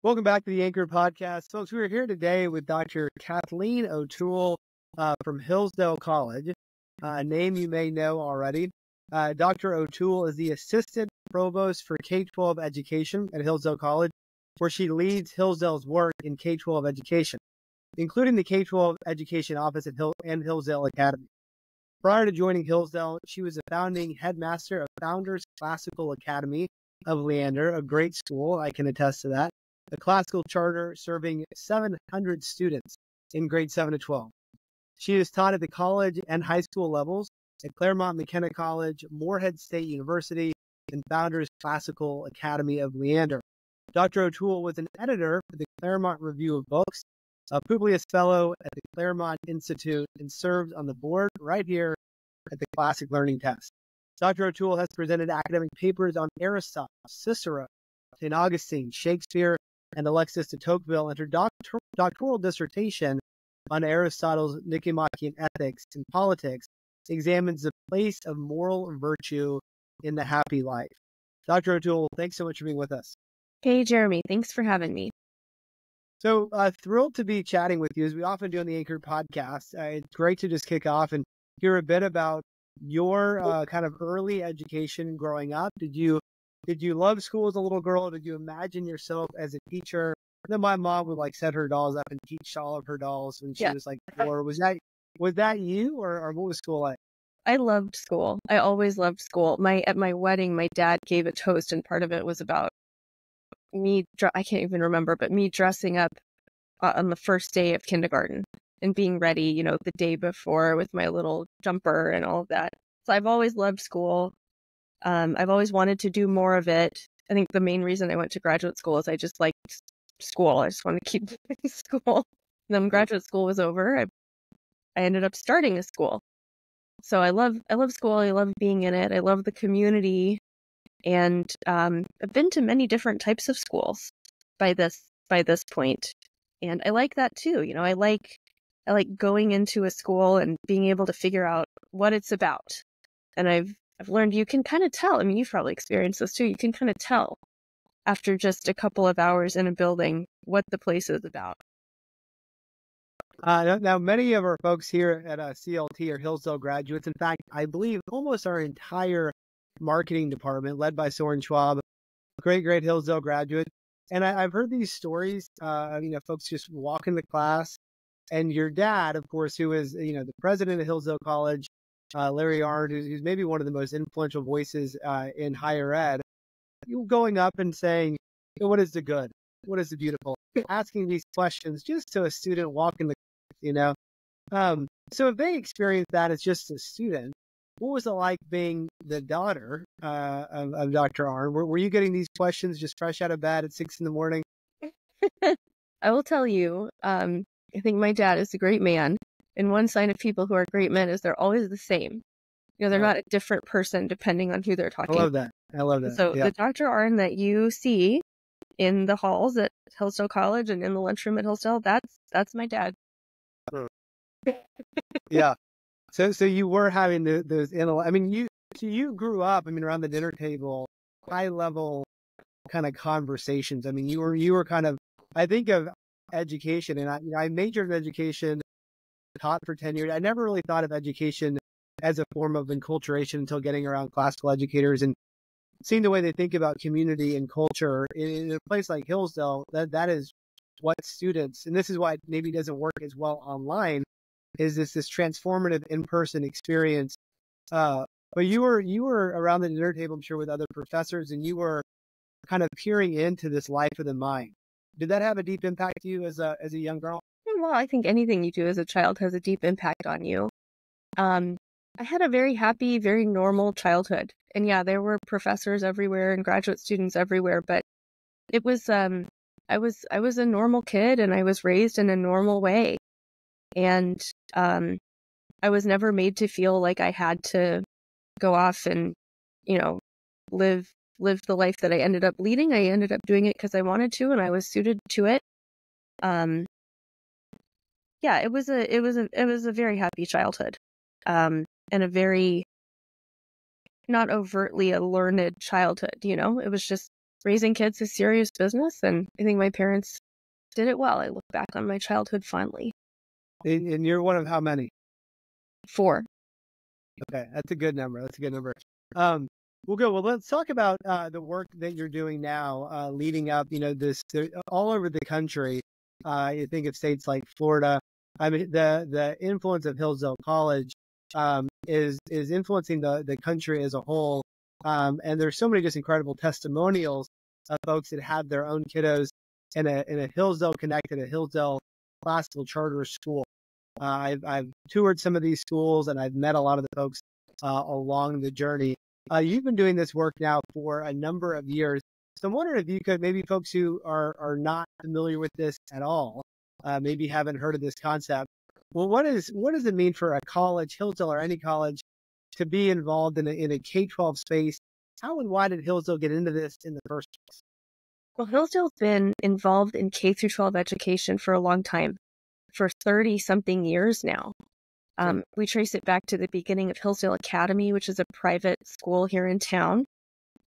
Welcome back to the Anchor Podcast. Folks, we are here today with Dr. Kathleen O'Toole from Hillsdale College, a name you may know already. Dr. O'Toole is the Assistant Provost for K-12 Education at Hillsdale College, where she leads Hillsdale's work in K-12 education, including the K-12 Education Office at Hillsdale Academy. Prior to joining Hillsdale, she was a founding headmaster of Founders Classical Academy of Leander, a great school, I can attest to that. A classical charter serving 700 students in grades 7 to 12. She is taught at the college and high school levels at Claremont McKenna College, Morehead State University, and Founders Classical Academy of Leander. Dr. O'Toole was an editor for the Claremont Review of Books, a Publius Fellow at the Claremont Institute, and served on the board right here at the Classic Learning Test. Dr. O'Toole has presented academic papers on Aristotle, Cicero, St. Augustine, Shakespeare, and Alexis de Tocqueville, and her doctoral dissertation on Aristotle's Nicomachean Ethics and Politics examines the place of moral virtue in the happy life. Dr. O'Toole, thanks so much for being with us. Hey, Jeremy. Thanks for having me. So thrilled to be chatting with you, as we often do on the Anchor Podcast. It's great to just kick off and hear a bit about your kind of early education growing up. Did you love school as a little girl? Did you imagine yourself as a teacher? And then my mom would set her dolls up and teach all of her dolls when she was 4. Was that you, or what was school like? I loved school. I always loved school. At my wedding, my dad gave a toast, and part of it was about me. I can't even remember, but me dressing up on the first day of kindergarten and being ready, the day before with my little jumper and all of that. So I've always loved school. I've always wanted to do more of it. I think the main reason I went to graduate school is I just liked school. I just wanted to keep doing school. And then when graduate school was over, I ended up starting a school. So I love school. I love being in it. I love the community. And I've been to many different types of schools by this point. And I like that too. I like going into a school and being able to figure out what it's about. And I've learned you can kind of tell. I mean, you've probably experienced this too. You can kind of tell after just a couple of hours in a building what the place is about. Now, many of our folks here at CLT are Hillsdale graduates. In fact, I believe almost our entire marketing department, led by Soren Schwab, great Hillsdale graduate. And I've heard these stories, folks just walk into class, and your dad, of course, who is, the president of Hillsdale College, Larry Arndt, who's maybe one of the most influential voices in higher ed, going up and saying, what is the good? What is the beautiful? Asking these questions just so a student walking the, So if they experienced that as just a student, what was it like being the daughter of Dr. Arndt? Were you getting these questions just fresh out of bed at 6 a.m? I will tell you, I think my dad is a great man. And one sign of people who are great men is they're always the same. They're not a different person depending on who they're talking to. I love that. So the Dr. Arndt that you see in the halls at Hillsdale College and in the lunchroom at Hillsdale, that's my dad. Yeah. So you were having those you grew up, around the dinner table, high level kind of conversations. You were kind of, I think of education, and I majored in education, taught for 10 years. I never really thought of education as a form of enculturation until getting around classical educators and seeing the way they think about community and culture in a place like Hillsdale. That is what students, and this is why it maybe doesn't work as well online, is this transformative in-person experience. But you were around the dinner table, I'm sure, with other professors, and you were kind of peering into this life of the mind. Did that have a deep impact to you as a young girl? Well, I think anything you do as a child has a deep impact on you. I had a very happy, very normal childhood. And yeah, there were professors everywhere and graduate students everywhere, but it was, I was a normal kid, and I was raised in a normal way. And I was never made to feel like I had to go off and, live the life that I ended up leading. I ended up doing it because I wanted to, and I was suited to it. Yeah, it was a very happy childhood, and a very not overtly a learned childhood. It was just raising kids is serious business, and I think my parents did it well. I look back on my childhood fondly. And you're one of how many? 4. Okay, that's a good number. That's a good number. Well, good. Well, let's talk about the work that you're doing now, leading up. All over the country. You think of states like Florida. I mean, the influence of Hillsdale College is influencing the country as a whole. And there's so many just incredible testimonials of folks that have their own kiddos in a Hillsdale connected, a Hillsdale classical charter school. I've toured some of these schools, and I've met a lot of the folks along the journey. You've been doing this work now for a number of years. So I'm wondering if you could, maybe folks who are not familiar with this at all, maybe haven't heard of this concept. Well, what does it mean for a college, Hillsdale or any college, to be involved in a K-12 space? How and why did Hillsdale get into this in the first place? Well, Hillsdale's been involved in K through 12 education for a long time, for 30-something years now. We trace it back to the beginning of Hillsdale Academy, which is a private school here in town.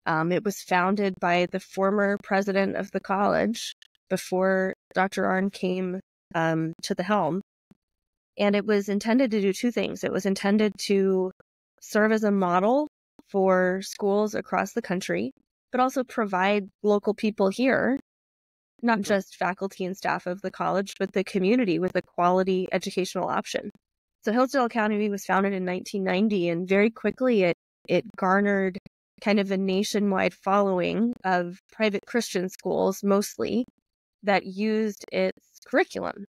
It was founded by the former president of the college before Dr. Arnn came to the helm. And it was intended to do 2 things. It was intended to serve as a model for schools across the country, but also provide local people here, not just faculty and staff of the college, but the community with a quality educational option. So Hillsdale Academy was founded in 1990, and very quickly it garnered kind of a nationwide following of private Christian schools, mostly, that used its curriculum.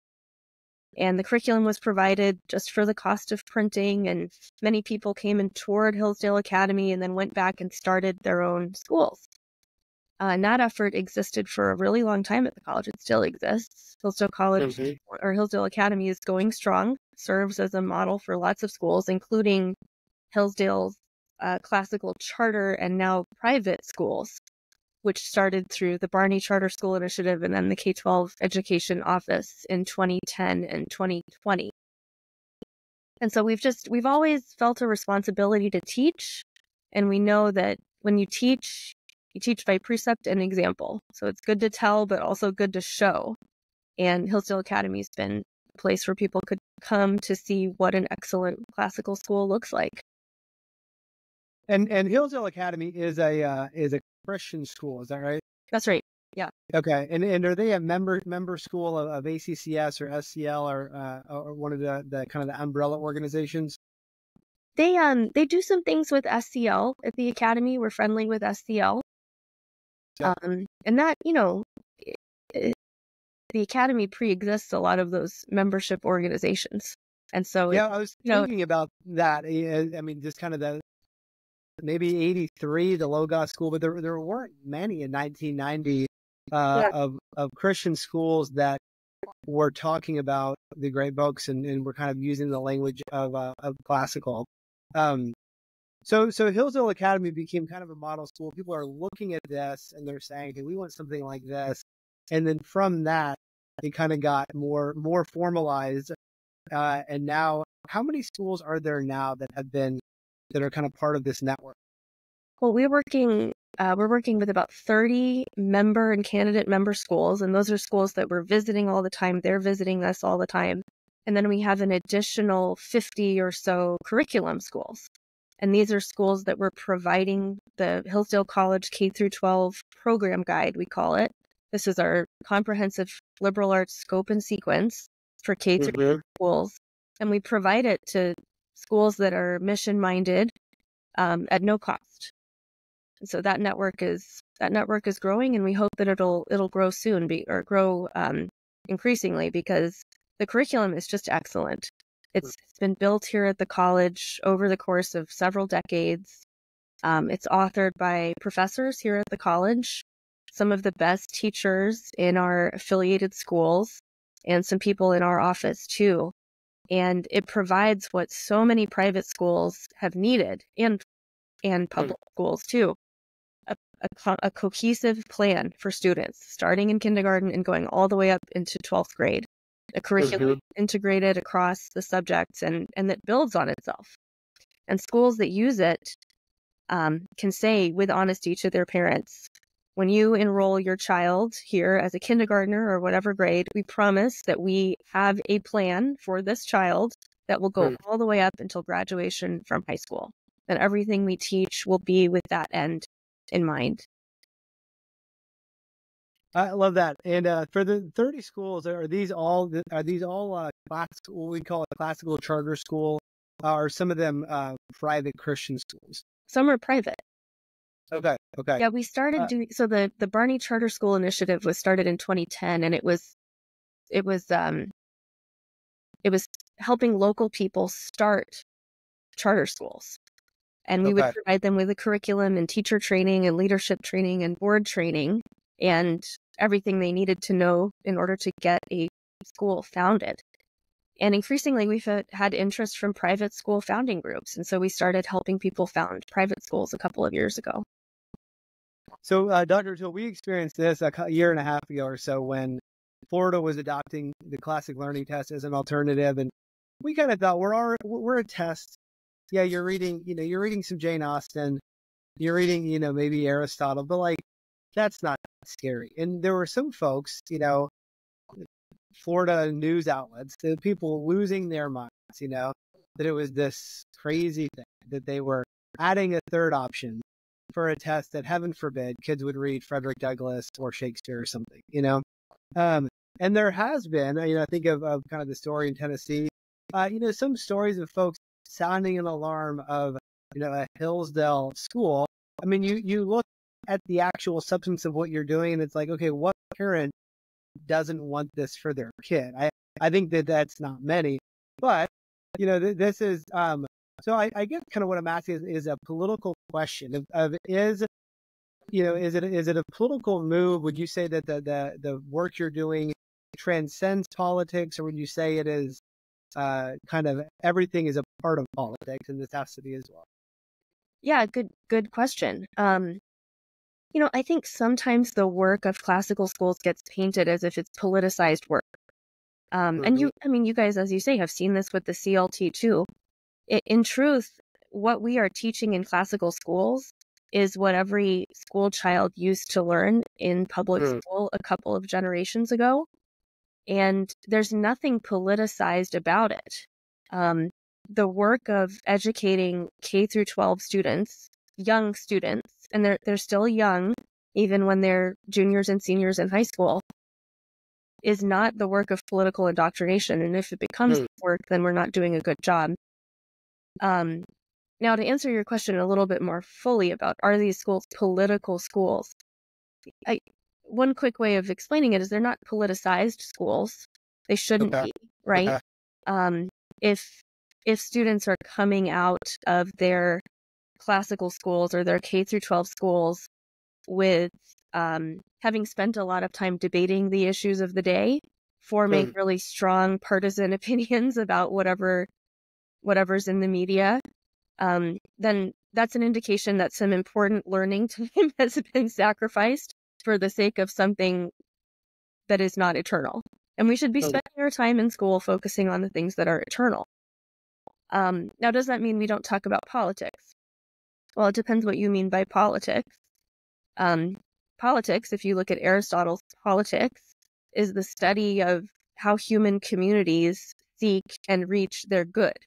And the curriculum was provided just for the cost of printing, and many people came and toured Hillsdale Academy and then went back and started their own schools. And that effort existed for a really long time at the college. It still exists. Hillsdale College or Hillsdale Academy is going strong, serves as a model for lots of schools, including Hillsdale's classical charter and now private schools, which started through the Barney Charter School Initiative and then the K-12 Education Office in 2010 and 2020. And so we've always felt a responsibility to teach, and we know that when you teach by precept and example. So it's good to tell, but also good to show. And Hillsdale Academy has been a place where people could come to see what an excellent classical school looks like. And Hillsdale Academy is a Christian school, is that right? That's right. Yeah. Okay. And are they a member school of ACCS or SCL or one of the kind of the umbrella organizations? They do some things with SCL at the Academy. We're friendly with SCL. Yeah. And that, the Academy pre-exists a lot of those membership organizations. And so, I was thinking about that. I mean, just kind of the maybe 83, the Logos school, but there weren't many in 1990 of Christian schools that were talking about the great books and were kind of using the language of classical. So Hillsdale Academy became kind of a model school. People are looking at this and they're saying, "Hey, we want something like this." And then from that, it kind of got more formalized. And now, how many schools are there now that are kind of part of this network? Well, we're working with about 30 member and candidate member schools, and those are schools that we're visiting all the time. They're visiting us all the time. And then we have an additional 50 or so curriculum schools. And these are schools that we're providing the Hillsdale College K through 12 program guide, we call it. This is our comprehensive liberal arts scope and sequence for K through 12 schools. And we provide it to schools that are mission-minded at no cost. And so that network is growing, and we hope that it'll grow soon, grow increasingly, because the curriculum is just excellent. It's been built here at the college over the course of several decades. It's authored by professors here at the college, some of the best teachers in our affiliated schools, and some people in our office too. And it provides what so many private schools have needed, and public schools too, a cohesive plan for students, starting in kindergarten and going all the way up into 12th grade. A curriculum integrated across the subjects and that builds on itself. And schools that use it can say with honesty to their parents, when you enroll your child here as a kindergartner or whatever grade, we promise that we have a plan for this child that will go all the way up until graduation from high school. And everything we teach will be with that end in mind. I love that. And for the 30 schools, are these all what we call a classical charter school, or some of them private Christian schools? Some are private. Okay. Yeah, we started doing, so the Barney Charter School Initiative was started in 2010, and it was helping local people start charter schools. And we would provide them with a curriculum and teacher training and leadership training and board training and everything they needed to know in order to get a school founded. And increasingly, we've had interest from private school founding groups. And so we started helping people found private schools a couple of years ago. So, Dr. O'Toole, we experienced this a year and a half ago or so when Florida was adopting the classic learning test as an alternative. And we kind of thought we're a test. Yeah, you're reading some Jane Austen, you're reading, maybe Aristotle, but like, that's not scary. And there were some folks, Florida news outlets, the people losing their minds, that it was this crazy thing, that they were adding a third option for a test that, heaven forbid, kids would read Frederick Douglass or Shakespeare or something, and there has been, I think of kind of the story in Tennessee, some stories of folks sounding an alarm of, a Hillsdale school. I mean, you look at the actual substance of what you're doing, and it's like, okay, what parent doesn't want this for their kid? I think that's not many, but this is so I guess kind of what I'm asking is a political question of is it a political move? Would you say that the work you're doing transcends politics, or would you say it is kind of everything is a part of politics, and this has to be as well? Yeah, good question. I think sometimes the work of classical schools gets painted as if it's politicized work. And you guys, as you say, have seen this with the CLT too. In truth, what we are teaching in classical schools is what every school child used to learn in public school a couple of generations ago. And there's nothing politicized about it. The work of educating K through 12 students, young students, and they're still young, even when they're juniors and seniors in high school, is not the work of political indoctrination. And if it becomes work, then we're not doing a good job. Now, to answer your question a little bit more fully about, are these schools political schools? One quick way of explaining it is they're not politicized schools. They shouldn't be, right? If students are coming out of their classical schools or their K through 12 schools with having spent a lot of time debating the issues of the day, forming really strong partisan opinions about whatever's in the media, then that's an indication that some important learning time has been sacrificed for the sake of something that is not eternal. And we should be spending our time in school focusing on the things that are eternal. Now, does that mean we don't talk about politics? Well, it depends what you mean by politics. Politics, if you look at Aristotle's Politics, is the study of how human communities seek and reach their good.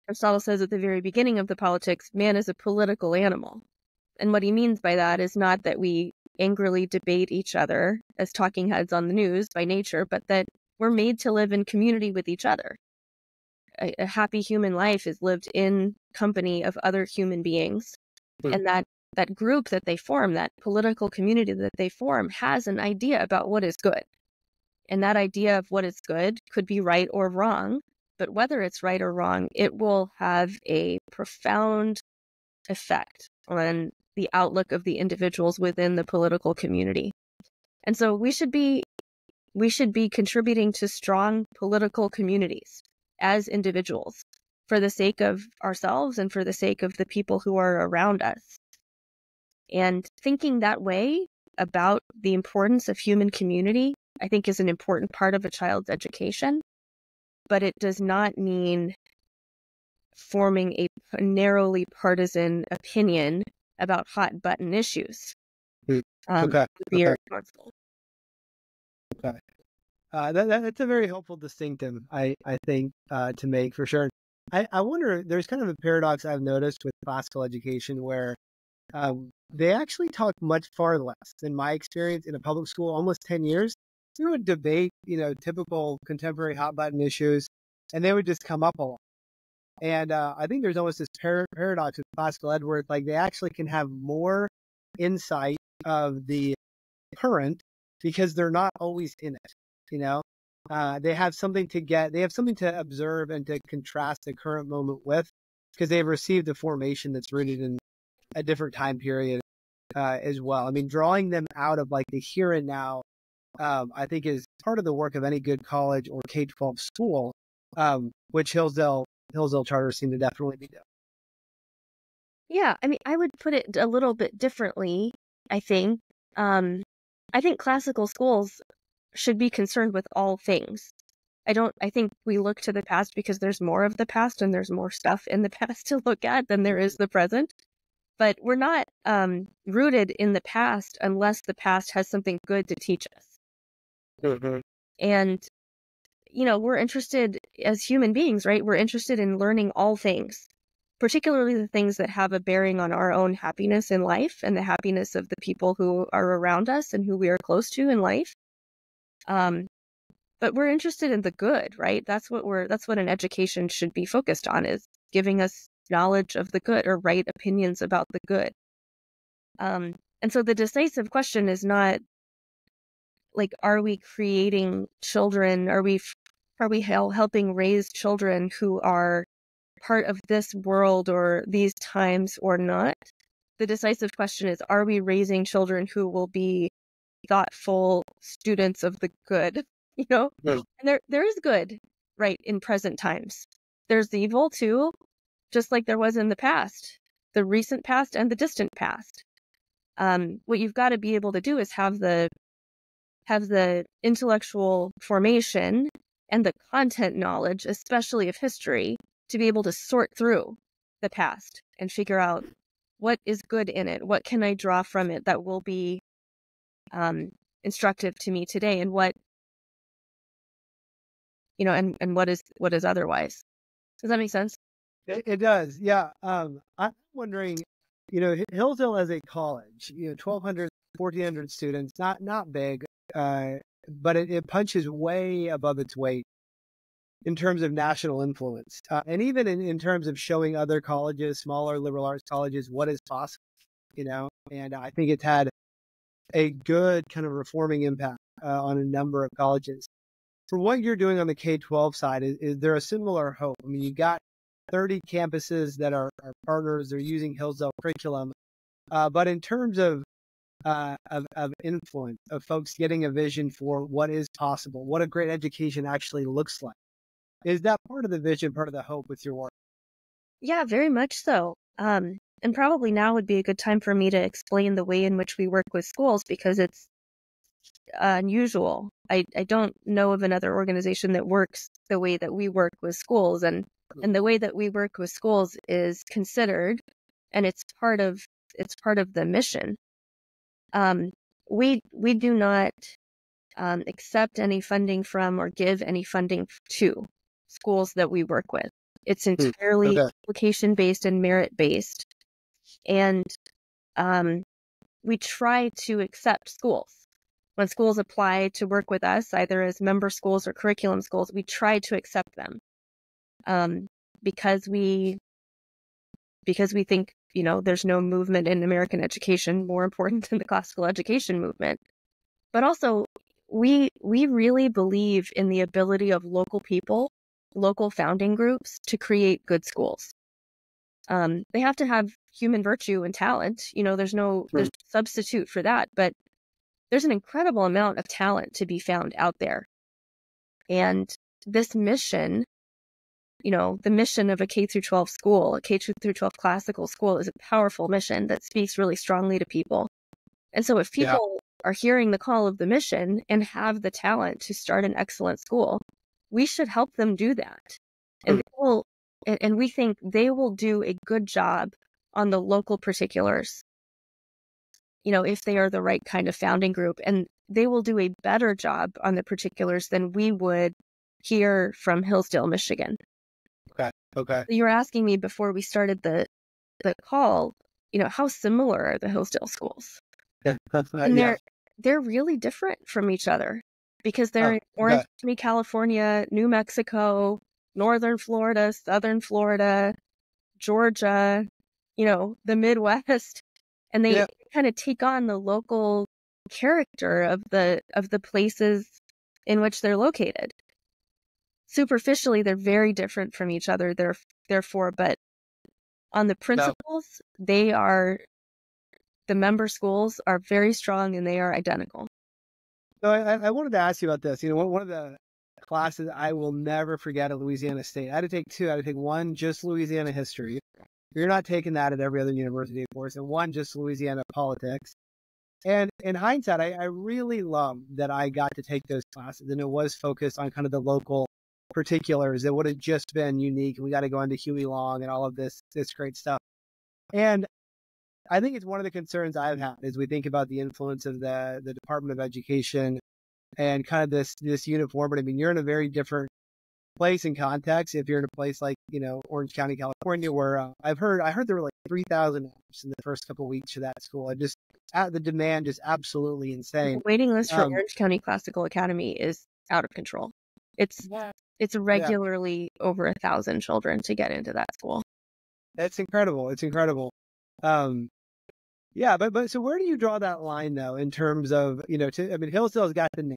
Aristotle says at the very beginning of the Politics, man is a political animal. And what he means by that is not that we angrily debate each other as talking heads on the news by nature, but that we're made to live in community with each other. A happy human life is lived in company of other human beings. And that group that they form, that political community that they form, has an idea about what is good. And that idea of what is good could be right or wrong, but whether it's right or wrong, it will have a profound effect on the outlook of the individuals within the political community. And so we should be contributing to strong political communities as individuals for the sake of ourselves and for the sake of the people who are around us. And thinking that way about the importance of human community, I think, is an important part of a child's education, but it does not mean forming a narrowly partisan opinion about hot button issues. Mm. Okay. would be Okay. responsible. Okay. That's a very helpful distinction, I think, to make for sure. I wonder, there's kind of a paradox I've noticed with classical education where they actually talk much far less than my experience in a public school, almost 10 years. We would debate, typical contemporary hot button issues, and they would just come up a lot. And I think there's almost this paradox with classical ed where like they actually can have more insight of the current because they're not always in it, you know? They have something to observe and to contrast the current moment with because they've received a formation that's rooted in a different time period as well. I mean, drawing them out of like the here and now, I think is part of the work of any good college or K-12 school, which Hillsdale charters seem to definitely be doing. Yeah, I mean, I would put it a little bit differently, I think. I think classical schools should be concerned with all things. I think we look to the past because there's more of the past and there's more stuff in the past to look at than there is the present. But we're not rooted in the past unless the past has something good to teach us. Mm-hmm. And, we're interested as human beings, right? We're interested in learning all things, particularly the things that have a bearing on our own happiness in life and the happiness of the people who are around us and who we are close to in life. But we're interested in the good, right? That's what an education should be focused on, is giving us knowledge of the good or right opinions about the good. And so the decisive question is not like, are we creating children? Are we helping raise children who are part of this world or these times or not? The decisive question is, are we raising children who will be thoughtful students of the good? Yeah. And there is good, right, in present times. There's evil too, just like there was in the past, the recent past and the distant past. What you've got to be able to do is have the intellectual formation and the content knowledge, especially of history, to be able to sort through the past and figure out what is good in it, what can I draw from it that will be instructive to me today, and what and what is otherwise. Does that make sense? It does, yeah. I'm wondering, Hillsdale as a college, 1,200, 1,400 students, not big, but it punches way above its weight in terms of national influence, and even in terms of showing other colleges, smaller liberal arts colleges, what is possible, And I think it's had a good kind of reforming impact on a number of colleges. For what you're doing on the K-12 side, is there a similar hope? I mean, you got 30 campuses that are partners. They're using Hillsdale curriculum. But in terms of influence, of folks getting a vision for what is possible, what a great education actually looks like, is that part of the vision, part of the hope with your work? Yeah, very much so. And probably now would be a good time for me to explain the way in which we work with schools, because it's unusual. I don't know of another organization that works the way that we work with schools, and the way that we work with schools is considered, and it's part of the mission. We do not accept any funding from or give any funding to schools that we work with. It's entirely application based and merit based, and we try to accept schools. When schools apply to work with us, either as member schools or curriculum schools, we try to accept them because we think, there's no movement in American education more important than the classical education movement. But also, we really believe in the ability of local people, local founding groups, to create good schools. They have to have human virtue and talent. There's no substitute for that, but there's an incredible amount of talent to be found out there. And this mission, the mission of a K through 12 school, a K through 12 classical school, is a powerful mission that speaks really strongly to people. And so if people are hearing the call of the mission and have the talent to start an excellent school, we should help them do that. And we think they will do a good job on the local particulars. if they are the right kind of founding group, and they will do a better job on the particulars than we would here from Hillsdale, Michigan. Okay. You were asking me before we started the call, how similar are the Hillsdale schools? Yeah. And Yeah. they're really different from each other because they're Oh, in Orange County, California, New Mexico, Northern Florida, Southern Florida, Georgia, the Midwest, and they kind of take on the local character of the places in which they're located. Superficially, they're very different from each other. Therefore, but on the principles, the member schools are very strong and they are identical. So I wanted to ask you about this. One of the classes I will never forget at Louisiana State. I had to take two. I had to take one, just Louisiana history. You're not taking that at every other university, of course, and one, just Louisiana politics. And in hindsight, I really love that I got to take those classes, and it was focused on kind of the local particulars. It would have just been unique. We got to go into Huey Long and all of this great stuff. And I think it's one of the concerns I've had as we think about the influence of the Department of Education and kind of this uniformity. I mean, you're in a very different place and context if you're in a place like, Orange County, California, where I heard there were like 3,000 apps in the first couple of weeks of that school. The demand just absolutely insane. The waiting list for Orange County Classical Academy is out of control. It's regularly over 1,000 children to get into that school. That's incredible. It's incredible. But so where do you draw that line though, in terms of, Hillsdale's got the name,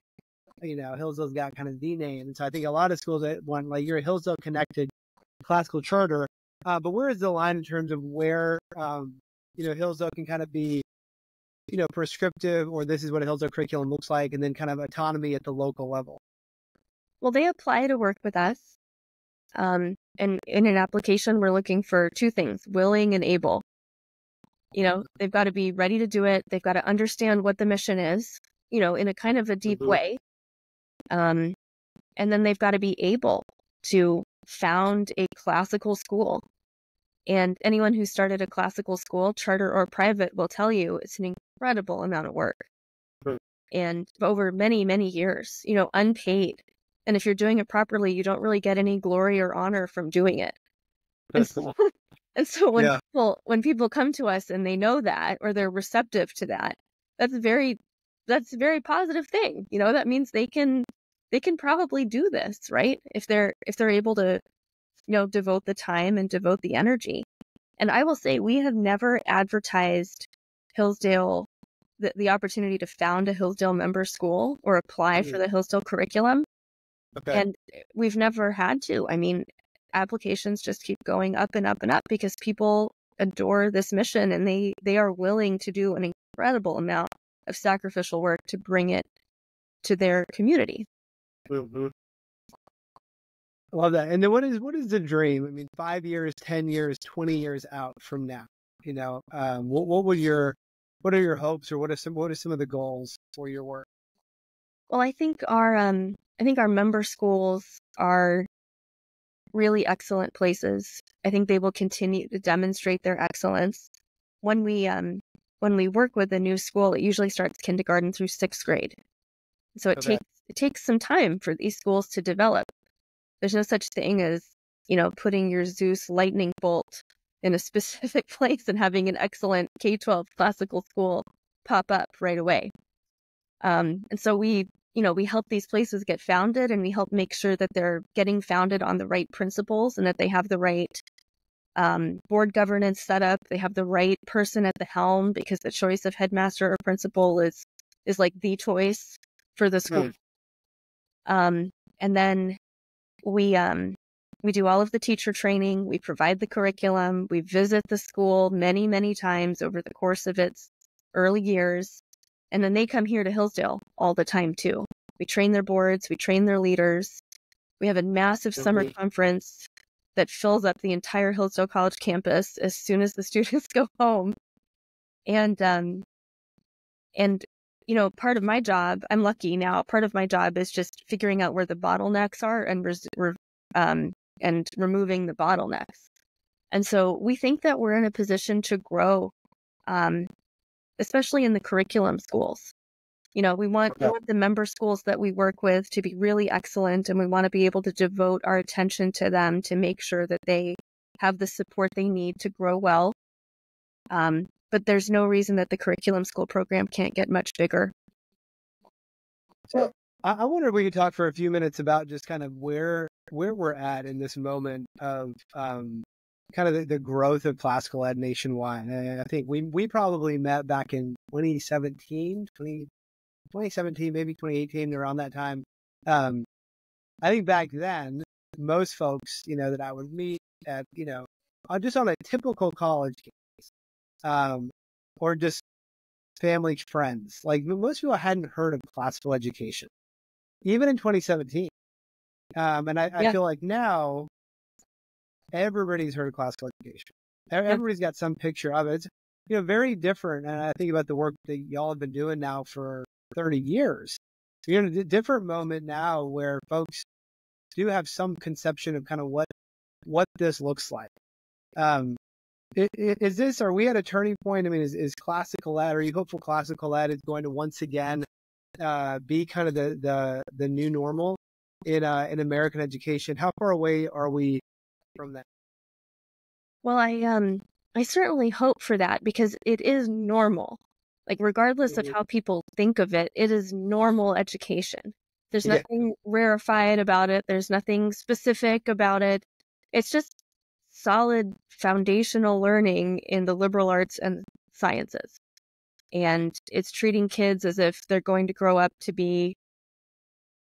Hillsdale's got kind of the name. And so I think a lot of schools that want, like, you're a Hillsdale connected classical charter. But where is the line in terms of where, Hillsdale can kind of be, prescriptive, or this is what a Hillsdale curriculum looks like, and then kind of autonomy at the local level? Well, they apply to work with us. And in an application, we're looking for two things: willing and able. They've got to be ready to do it. They've got to understand what the mission is, in a kind of a deep way. And then they've got to be able to found a classical school. And anyone who started a classical school, charter or private, will tell you it's an incredible amount of work. And over many, many years, unpaid. And if you're doing it properly, you don't really get any glory or honor from doing it. And so when people come to us and they know that, or they're receptive to that, that's a very positive thing. That means they can probably do this, right? If they're able to, devote the time and devote the energy. And I will say, we have never advertised Hillsdale, the opportunity to found a Hillsdale member school or apply for the Hillsdale curriculum. Okay. And we've never had to. I mean, applications just keep going up and up and up because people adore this mission, and they are willing to do an incredible amount of sacrificial work to bring it to their community. Mm-hmm. I love that. And then what is the dream? I mean, 5 years, 10 years, 20 years out from now, what are your hopes, or what are some of the goals for your work? Well, I think our member schools are really excellent places. I think they will continue to demonstrate their excellence. When we work with a new school, it usually starts kindergarten through 6th grade. So it takes some time for these schools to develop. There's no such thing as, putting your Zeus lightning bolt in a specific place and having an excellent K-12 classical school pop up right away. And so we help these places get founded, and we help make sure that they're getting founded on the right principles, and that they have the right board governance set up. They have the right person at the helm, because the choice of headmaster or principal is like the choice for the school. And then we do all of the teacher training. We provide the curriculum. We visit the school many, many times over the course of its early years. And then they come here to Hillsdale all the time too. We train their boards. We train their leaders. We have a massive summer conference that fills up the entire Hillsdale College campus as soon as the students go home. And part of my job, I'm lucky now, part of my job is just figuring out where the bottlenecks are and removing the bottlenecks. And so we think that we're in a position to grow especially in the curriculum schools. We want the member schools that we work with to be really excellent, and we want to be able to devote our attention to them to make sure that they have the support they need to grow well. But there's no reason that the curriculum school program can't get much bigger. So I wonder if we could talk for a few minutes about just kind of where we're at in this moment of kind of the growth of classical ed nationwide. I think we probably met back in 2017, maybe 2018, around that time. I think back then, most folks, that I would meet at, just on a typical college campus, or just family friends, like most people hadn't heard of classical education, even in 2017. And I feel like now everybody's heard of classical education. Everybody's got some picture of it. It's, very different. And I think about the work that y'all have been doing now for 30 years. You're in a different moment now where folks do have some conception of kind of what this looks like. Are we at a turning point? I mean, is classical ed, are you hopeful classical ed is going to once again be kind of the new normal in American education? How far away are we from that? Well, I certainly hope for that, because it is normal. Like, regardless of how people think of it, it is normal education. There's nothing rarefied about it. There's nothing specific about it. It's just solid foundational learning in the liberal arts and sciences. And it's treating kids as if they're going to grow up to be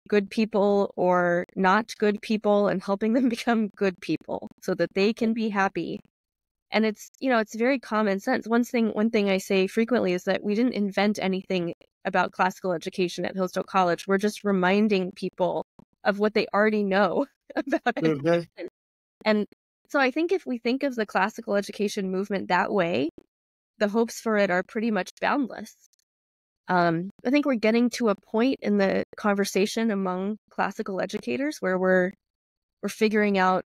good people or not good people, and helping them become good people so that they can be happy. And it's very common sense. One thing I say frequently is that we didn't invent anything about classical education at Hillsdale College. We're just reminding people of what they already know about it. And so I think if we think of the classical education movement that way, the hopes for it are pretty much boundless. I think we're getting to a point in the conversation among classical educators where we're figuring out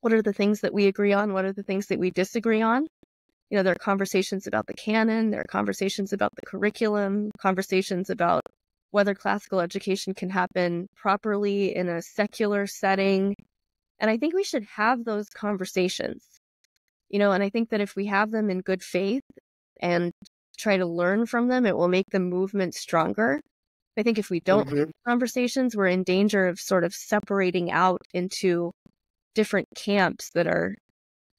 what are the things that we agree on, what are the things that we disagree on. There are conversations about the canon, there are conversations about the curriculum, conversations about whether classical education can happen properly in a secular setting. And I think we should have those conversations, and I think that if we have them in good faith and try to learn from them, it will make the movement stronger. I think if we don't have conversations, we're in danger of sort of separating out into different camps that are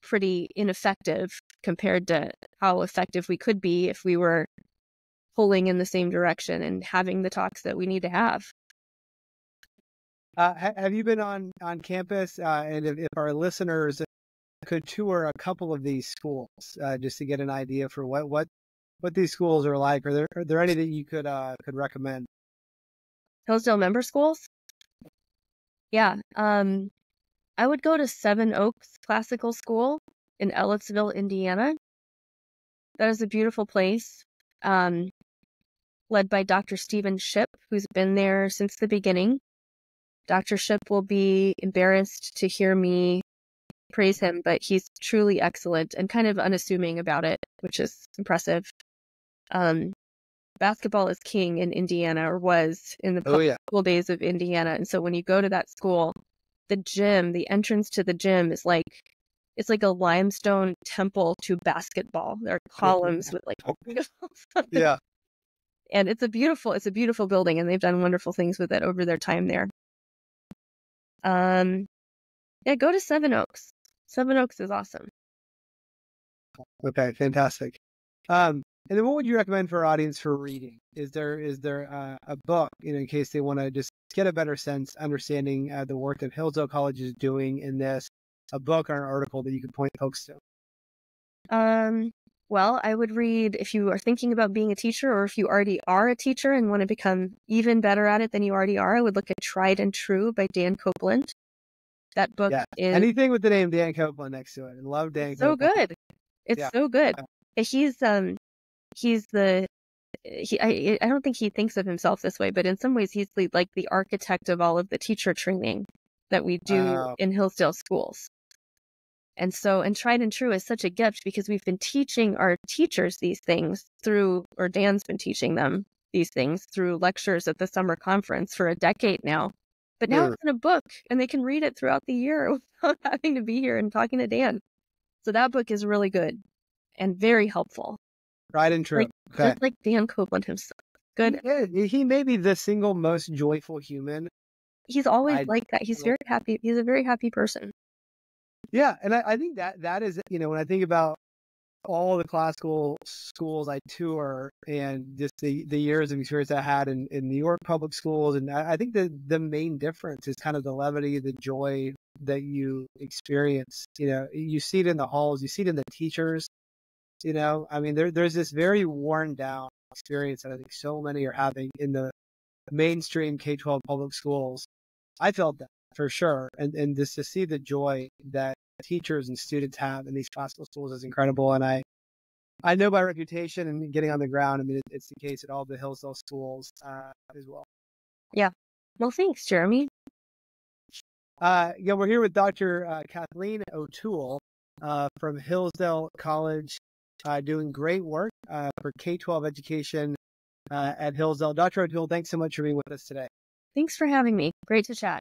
pretty ineffective compared to how effective we could be if we were pulling in the same direction and having the talks that we need to have. Have you been on campus? And if our listeners could tour a couple of these schools, just to get an idea for what these schools are like, are there any that you could recommend? Hillsdale member schools? Yeah. I would go to Seven Oaks Classical School in Ellettsville, Indiana. That is a beautiful place, led by Dr. Stephen Shipp, who's been there since the beginning. Dr. Shipp will be embarrassed to hear me praise him, but he's truly excellent and kind of unassuming about it, which is impressive. Basketball is king in Indiana, or was in the public school days of Indiana. And so when you go to that school, the entrance to the gym is it's like a limestone temple to basketball. There are columns with yeah. And it's a beautiful building, and they've done wonderful things with it over their time there. Go to Seven Oaks. Seven Oaks is awesome. Okay, fantastic. And then what would you recommend for our audience for reading? Is there a book, in case they want to just get a better sense, understanding the work that Hillsdale College is doing in this, a book or an article that you could point folks to? Well, I would read, if you are thinking about being a teacher, or if you already are a teacher and want to become even better at it than you already are, I would look at Tried and True by Dan Copeland. That book is anything with the name Dan Copeland next to it. I love Dan so Copeland. good. It's so good. I don't think he thinks of himself this way, but in some ways he's the architect of all of the teacher training that we do in Hillsdale schools. And tried and true is such a gift because we've been teaching our teachers these things or Dan's been teaching them these things through lectures at the summer conference for a decade now. But now it's in a book and they can read it throughout the year without having to be here and talking to Dan. So that book is really good and very helpful. Tried and true. Just like Dan Copeland himself. Good. He may be the single most joyful human. He's always like that. He's very happy. He's a very happy person. Yeah. And I think that is, when I think about all the classical schools I tour and just the years of experience I had in New York public schools. And I think the main difference is kind of the levity, the joy that you experience. You see it in the halls, you see it in the teachers. There's this very worn down experience that I think so many are having in the mainstream K-12 public schools. I felt that for sure. And just to see the joy that teachers and students have in these classical schools is incredible. And I know by reputation and getting on the ground, it's the case at all the Hillsdale schools as well. Yeah. Well, thanks, Jeremy. We're here with Dr. Kathleen O'Toole from Hillsdale College, doing great work for K-12 education at Hillsdale. Dr. O'Toole, thanks so much for being with us today. Thanks for having me. Great to chat.